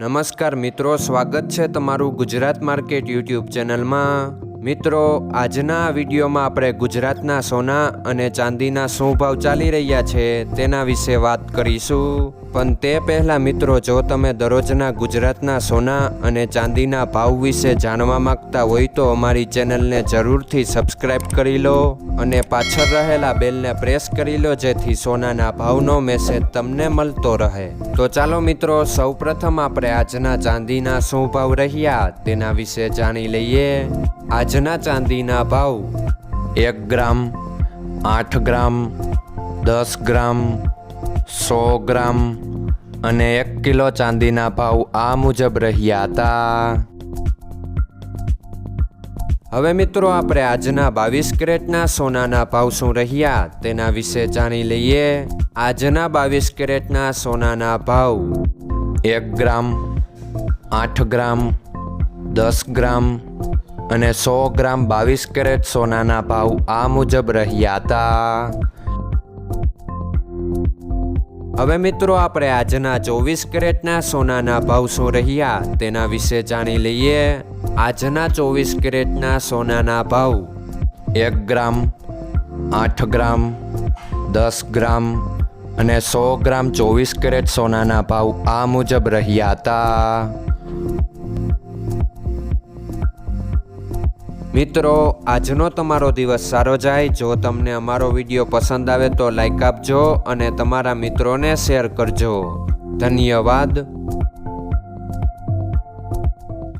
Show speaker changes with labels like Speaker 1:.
Speaker 1: નમસ્કાર મિત્રો, સ્વાગત છે તમારું ગુજરાત માર્કેટ યુટ્યુબ ચેનલમાં। મિત્રો, આજના વિડીયોમાં આપણે ગુજરાતના સોના અને ચાંદીના શું ભાવ ચાલી રહ્યા છે તેના વિશે વાત કરીશું। પણ તે પહેલાં મિત્રો, જો તમે દરરોજના ગુજરાતના સોના અને ચાંદીના ભાવ વિશે જાણવા માંગતા હોય તો અમારી ચેનલને જરૂરથી સબસ્ક્રાઈબ કરી લો અને પાછળ રહેલા બેલને પ્રેસ કરી લો, જેથી સોનાના ભાવનો મેસેજ તમને મળતો રહે। તો ચાલો મિત્રો, સૌપ્રથમ આપણે આજના ચાંદીના શું ભાવ રહ્યા તેના વિશે જાણી લઈએ। આજના ચાંદીના ભાવ 1 ગ્રામ, 8 ગ્રામ, 10 ગ્રામ, 100 ગ્રામ અને 1 કિલો ચાંદીના ભાવ આ મુજબ રહ્યા હતા। હવે મિત્રો, આપણે આજના 22 કેરેટના સોનાના ભાવ શું રહ્યા તેના વિશે જાણી લઈએ। આજના 22 કેરેટના સોનાના ભાવ 1 ગ્રામ, 8 ગ્રામ, 10 ગ્રામ અને 100 ગ્રામ 22 કેરેટ સોનાના ભાવ આ મુજબ રહ્યા હતા। હવે મિત્રો, આપણે આજના 24 કેરેટના સોનાના ભાવ શું રહ્યા તેના વિશે જાણી લઈએ। આજના 24 કેરેટના સોનાના ભાવ 1 ગ્રામ, 8 ગ્રામ, 10 ગ્રામ અને 100 ગ્રામ 24 કેરેટ સોનાના ભાવ આ મુજબ રહ્યા હતા। મિત્રો, આજનો તમારો દિવસ સારો જાય। જો તમને અમારો વિડીયો પસંદ આવે તો લાઈક આપજો અને તમારા મિત્રોને શેર કરજો। ધન્યવાદ।